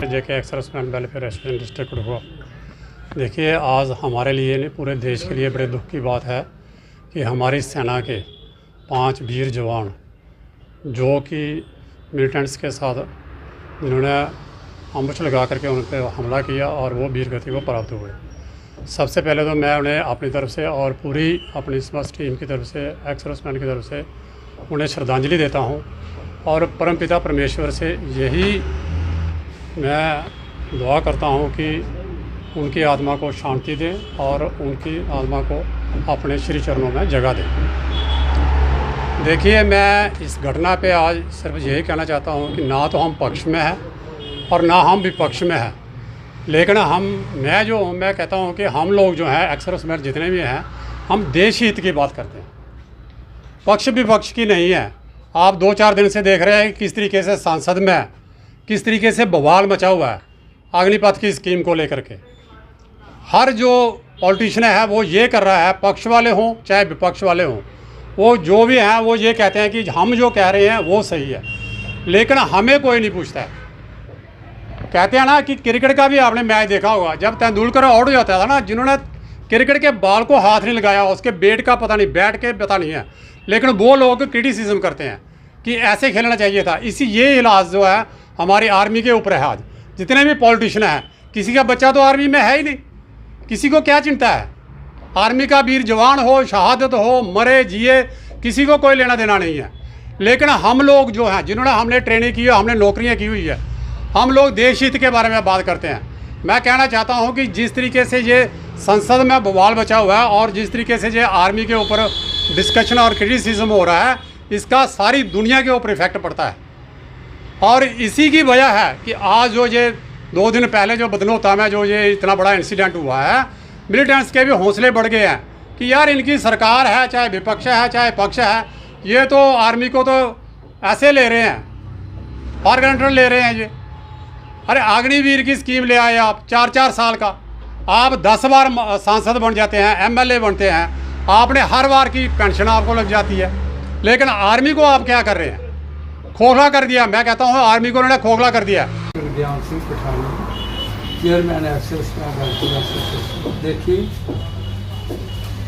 जेके ex-serviceman welfare association district हुआ। देखिए, आज हमारे लिए नहीं पूरे देश के लिए बड़े दुख की बात है कि हमारी सेना के 5 वीर जवान जो कि मिलिटेंट्स के साथ जिन्होंने अम्बुश लगा करके उन पर हमला किया और वो वीर गति को प्राप्त हुए। सबसे पहले तो मैं उन्हें अपनी तरफ से और पूरी अपनी समस्त टीम की तरफ से एक्सर्विसमैन की तरफ से उन्हें श्रद्धांजलि देता हूँ और परमपिता परमेश्वर से यही मैं दुआ करता हूँ कि उनकी आत्मा को शांति दे और उनकी आत्मा को अपने श्री चरणों में जगह दे। देखिए, मैं इस घटना पे आज सिर्फ यही कहना चाहता हूँ कि ना तो हम पक्ष में हैं और ना हम विपक्ष में हैं, लेकिन मैं कहता हूँ कि हम लोग जो हैं एक्सर्विसमैन जितने भी हैं, हम देश हित की बात करते हैं, पक्ष विपक्ष की नहीं है। आप 2-4 दिन से देख रहे हैं किस तरीके से संसद में किस तरीके से बवाल मचा हुआ है अग्निपथ की स्कीम को लेकर के। हर जो पॉलिटिशियन है वो ये कर रहा है, पक्ष वाले हों चाहे विपक्ष वाले हों, वो जो भी हैं वो ये कहते हैं कि हम जो कह रहे हैं वो सही है, लेकिन हमें कोई नहीं पूछता है। कहते हैं ना कि क्रिकेट का भी आपने मैच देखा होगा, जब तेंदुलकर आउट हो जाता था ना, जिन्होंने क्रिकेट के बॉल को हाथ नहीं लगाया, उसके बैट का पता नहीं, बैट के पता नहीं है, लेकिन वो लोग क्रिटिसिज्म करते हैं कि ऐसे खेलना चाहिए था। ये इलाज जो है हमारी आर्मी के ऊपर है। आज जितने भी पॉलिटिशियन हैं, किसी का बच्चा तो आर्मी में है ही नहीं, किसी को क्या चिंता है। आर्मी का वीर जवान हो, शहादत हो, मरे जिए, किसी को कोई लेना देना नहीं है। लेकिन हम लोग जो हैं, जिन्होंने हमने ट्रेनिंग की है, हमने नौकरियां की हुई है, हम लोग देश हित के बारे में बात करते हैं। मैं कहना चाहता हूं कि जिस तरीके से ये संसद में बवाल बचा हुआ है और जिस तरीके से ये आर्मी के ऊपर डिस्कशन और क्रिटिसिज्म हो रहा है, इसका सारी दुनिया के ऊपर इफेक्ट पड़ता है। और इसी की वजह है कि आज जो ये 2 दिन पहले जो बदनोता में जो ये इतना बड़ा इंसिडेंट हुआ है, मिलिटेंट्स के भी हौसले बढ़ गए हैं कि यार इनकी सरकार है, चाहे विपक्ष है चाहे पक्ष है, ये तो आर्मी को तो ऐसे ले रहे हैं, फॉर ग्रांटेड ले रहे हैं ये। अरे अग्निवीर की स्कीम ले आए आप, 4-4 साल का, आप 10 बार सांसद बन जाते हैं, MLA बनते हैं, आपने हर बार की पेंशन आपको लग जाती है, लेकिन आर्मी को आप क्या कर रहे हैं? खोखला कर दिया। मैं कहता हूँ आर्मी को उन्होंने खोखला कर दिया। ज्ञान Singh Pathani, chairman ex-serviceman welfare association. देखिए,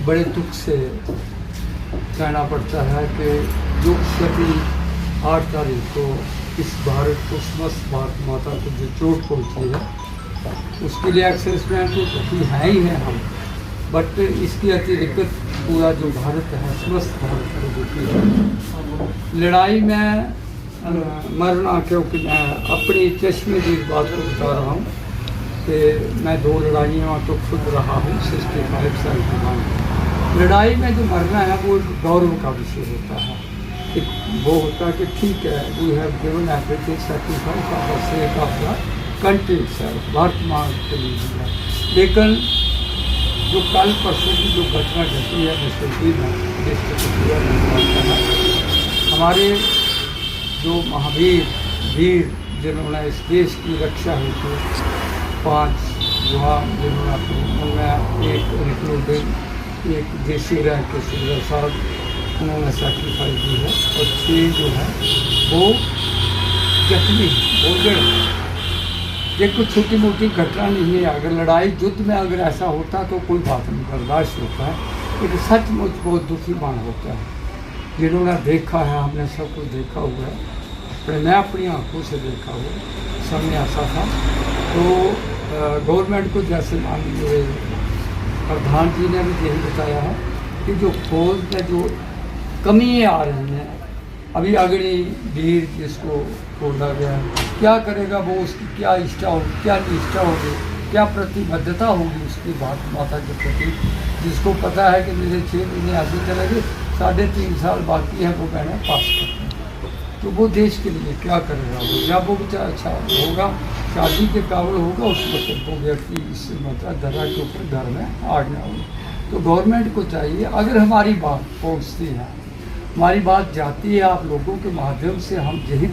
बड़े दुख से कहना पड़ता है कि जो सभी 8 तारीख को इस भारत को, समस्त भारत माता को जो चोट पहुँची है, उसके लिए एक्सर्विसमैन तो दुखी हैं ही हैं हम, बट इसकी अतिरिक्त पूरा जो भारत है, समस्त भारत को दुखी है। लड़ाई में मरना, क्योंकि मैं अपनी चश्मे की बात को बता रहा हूँ कि मैं 2 लड़ाइयों तो खुद रहा हूँ 65 साल के बाद। लड़ाई में जो मरना है वो गौरव का विषय होता है। एक वो होता है कि ठीक है, we have given everything sacrifice of the sake of the country self, वर्तमान के लिए। लेकिन जो कल परसों की जो घटना घटी है मुस्तफी में, हमारे जो महावीर वीर जिन्होंने इस देश की रक्षा हेतु 5 जवान जिन्होंने उनमें एक इंक्लूडिंग एक देशी रैंक के सुंदर साहब उन्होंने सेक्रीफाइस दी है, और 6 जो है वो जख्मी हो गए। ये कुछ छोटी मोटी घटना नहीं है। अगर लड़ाई युद्ध में अगर ऐसा होता तो कोई बात नहीं, बर्दाश्त होता है, लेकिन सचमुच बहुत दुखी मन होता है। जिन्होंने देखा है, हमने सब कुछ देखा हुआ है, मैं अपनी आंखों से देखा हुआ, सामने ऐसा था। तो गवर्नमेंट को जैसे मान लीजिए प्रधान जी ने भी यही बताया है कि जो फौज में जो कमियाँ आ रही हैं, अभी अग्निवीर जिसको बोला गया, क्या करेगा वो, उसकी क्या इच्छा होगी, क्या निष्ठा होगी, क्या प्रतिबद्धता होगी उसकी बात माता के प्रति, जिसको पता है कि मेरे 6 महीने ऐसे चले गए, 3.5 साल बाकी है वो मैंने पास करना, तो वो देश के लिए क्या करेगा वो। जब वो बच्चा अच्छा होगा, शादी के काबिल होगा, उस वक्त वो व्यक्ति इस मतलब दरा के ऊपर घर में आ गया होगा। तो गवर्नमेंट को चाहिए, अगर हमारी बात पहुँचती है, हमारी बात जाती है आप लोगों के माध्यम से, हम यही